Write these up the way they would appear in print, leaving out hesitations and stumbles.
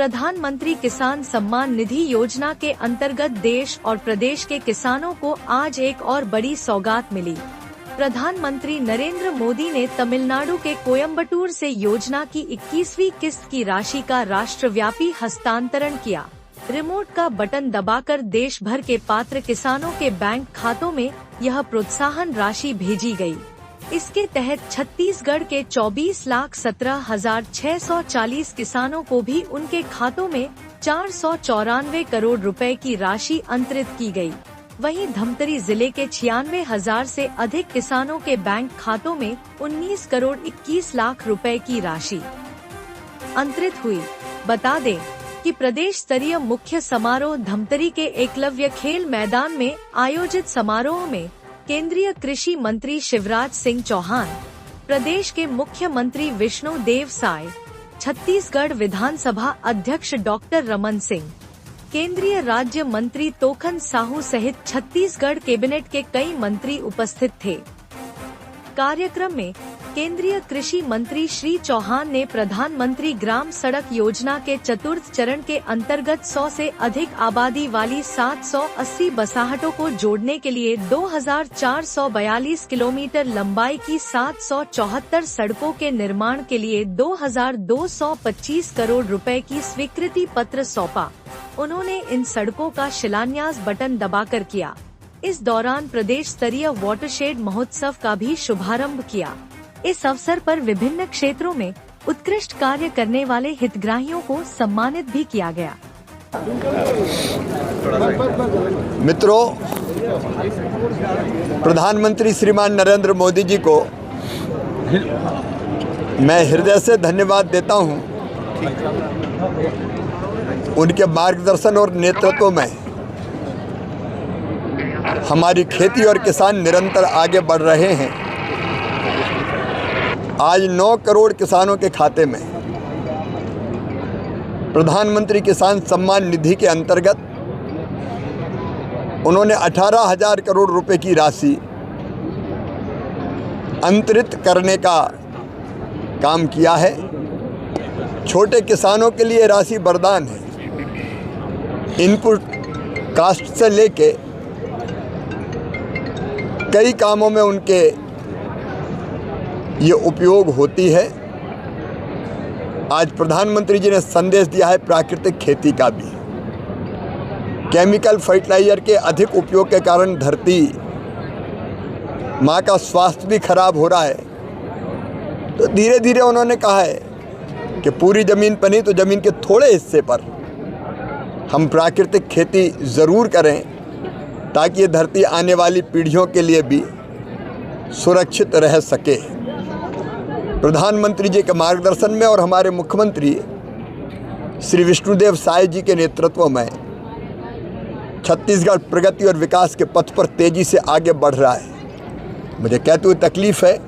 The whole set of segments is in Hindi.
प्रधानमंत्री किसान सम्मान निधि योजना के अंतर्गत देश और प्रदेश के किसानों को आज एक और बड़ी सौगात मिली। प्रधानमंत्री नरेंद्र मोदी ने तमिलनाडु के कोयम्बटूर से योजना की 21वीं किस्त की राशि का राष्ट्रव्यापी हस्तांतरण किया। रिमोट का बटन दबाकर देश भर के पात्र किसानों के बैंक खातों में यह प्रोत्साहन राशि भेजी गई। इसके तहत छत्तीसगढ़ के 24,17,640 किसानों को भी उनके खातों में 494 करोड़ रुपए की राशि अंतरित की गई। वहीं धमतरी जिले के 96,000 से अधिक किसानों के बैंक खातों में 19 करोड़ 21 लाख रुपए की राशि अंतरित हुई। बता दें कि प्रदेश स्तरीय मुख्य समारोह धमतरी के एकलव्य खेल मैदान में आयोजित समारोह में केंद्रीय कृषि मंत्री शिवराज सिंह चौहान, प्रदेश के मुख्यमंत्री विष्णु देव साय, छत्तीसगढ़ विधानसभा अध्यक्ष डॉक्टर रमन सिंह, केंद्रीय राज्य मंत्री तोखन साहू सहित छत्तीसगढ़ कैबिनेट के कई मंत्री उपस्थित थे। कार्यक्रम में केंद्रीय कृषि मंत्री श्री चौहान ने प्रधानमंत्री ग्राम सड़क योजना के चतुर्थ चरण के अंतर्गत 100 से अधिक आबादी वाली 780 बसाहटों को जोड़ने के लिए 2,442 किलोमीटर लंबाई की 774 सड़कों के निर्माण के लिए 2,225 करोड़ रुपए की स्वीकृति पत्र सौंपा। उन्होंने इन सड़कों का शिलान्यास बटन दबाकर किया। इस दौरान प्रदेश स्तरीय वाटरशेड महोत्सव का भी शुभारंभ किया। इस अवसर पर विभिन्न क्षेत्रों में उत्कृष्ट कार्य करने वाले हितग्राहियों को सम्मानित भी किया गया। मित्रों, प्रधानमंत्री श्रीमान नरेंद्र मोदी जी को मैं हृदय से धन्यवाद देता हूं। उनके मार्गदर्शन और नेतृत्व में हमारी खेती और किसान निरंतर आगे बढ़ रहे हैं। आज 9 करोड़ किसानों के खाते में प्रधानमंत्री किसान सम्मान निधि के अंतर्गत उन्होंने 18,000 करोड़ रुपए की राशि अंतरित करने का काम किया है। छोटे किसानों के लिए राशि वरदान है। इनपुट कास्ट से लेके कई कामों में उनके ये उपयोग होती है। आज प्रधानमंत्री जी ने संदेश दिया है प्राकृतिक खेती का भी। केमिकल फर्टिलाइजर के अधिक उपयोग के कारण धरती माँ का स्वास्थ्य भी खराब हो रहा है। तो धीरे धीरे उन्होंने कहा है कि पूरी ज़मीन पर नहीं तो ज़मीन के थोड़े हिस्से पर हम प्राकृतिक खेती ज़रूर करें, ताकि ये धरती आने वाली पीढ़ियों के लिए भी सुरक्षित रह सके। प्रधानमंत्री जी के मार्गदर्शन में और हमारे मुख्यमंत्री श्री विष्णुदेव साय जी के नेतृत्व में छत्तीसगढ़ प्रगति और विकास के पथ पर तेजी से आगे बढ़ रहा है। मुझे कहते हुए तकलीफ़ है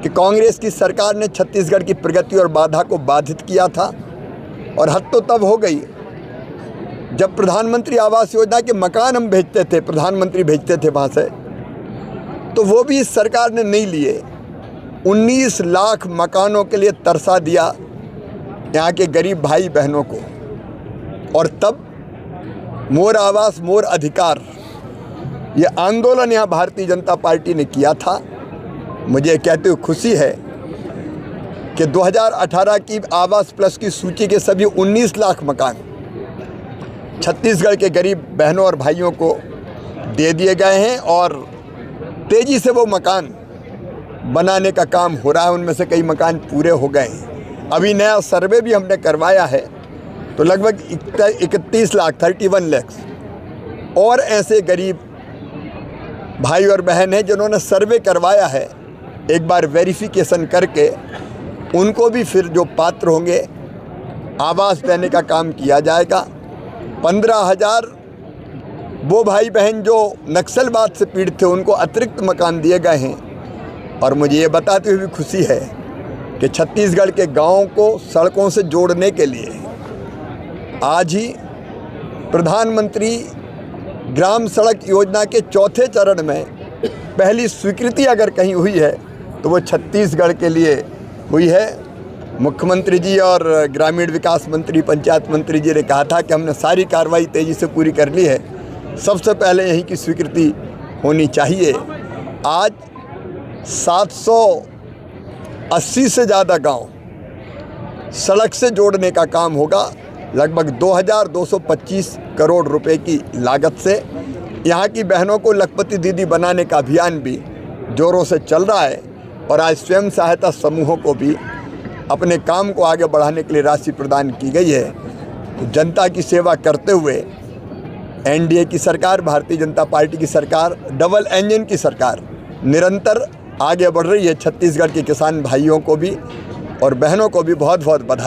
कि कांग्रेस की सरकार ने छत्तीसगढ़ की प्रगति और बाधा को बाधित किया था, और हद तो तब हो गई जब प्रधानमंत्री आवास योजना के मकान हम भेजते थे, प्रधानमंत्री भेजते थे वहाँ से, तो वो भी इस सरकार ने नहीं लिए। 19 लाख मकानों के लिए तरसा दिया यहाँ के गरीब भाई बहनों को। और तब मोर आवास मोर अधिकार ये आंदोलन यहाँ भारतीय जनता पार्टी ने किया था। मुझे कहते हुए खुशी है कि 2018 की आवास प्लस की सूची के सभी 19 लाख मकान छत्तीसगढ़ के गरीब बहनों और भाइयों को दे दिए गए हैं, और तेज़ी से वो मकान बनाने का काम हो रहा है। उनमें से कई मकान पूरे हो गए हैं। अभी नया सर्वे भी हमने करवाया है, तो लगभग 31 लाख 31 लाख और ऐसे गरीब भाई और बहन हैं जिन्होंने सर्वे करवाया है। एक बार वेरिफिकेशन करके उनको भी फिर जो पात्र होंगे आवास देने का काम किया जाएगा। 15,000 वो भाई बहन जो नक्सलवाद से पीड़ित थे उनको अतिरिक्त मकान दिए गए हैं। और मुझे ये बताते हुए भी खुशी है कि छत्तीसगढ़ के गांवों को सड़कों से जोड़ने के लिए आज ही प्रधानमंत्री ग्राम सड़क योजना के चौथे चरण में पहली स्वीकृति अगर कहीं हुई है तो वो छत्तीसगढ़ के लिए हुई है। मुख्यमंत्री जी और ग्रामीण विकास मंत्री, पंचायत मंत्री जी ने कहा था कि हमने सारी कार्रवाई तेज़ी से पूरी कर ली है। सबसे पहले यहीं की स्वीकृति होनी चाहिए। आज 780 से ज़्यादा गांव सड़क से जोड़ने का काम होगा, लगभग 2225 करोड़ रुपए की लागत से। यहाँ की बहनों को लखपति दीदी बनाने का अभियान भी जोरों से चल रहा है और आज स्वयं सहायता समूहों को भी अपने काम को आगे बढ़ाने के लिए राशि प्रदान की गई है। तो जनता की सेवा करते हुए एनडीए की सरकार, भारतीय जनता पार्टी की सरकार, डबल इंजन की सरकार निरंतर आगे बढ़ रही है। छत्तीसगढ़ के किसान भाइयों को भी और बहनों को भी बहुत बहुत बधाई।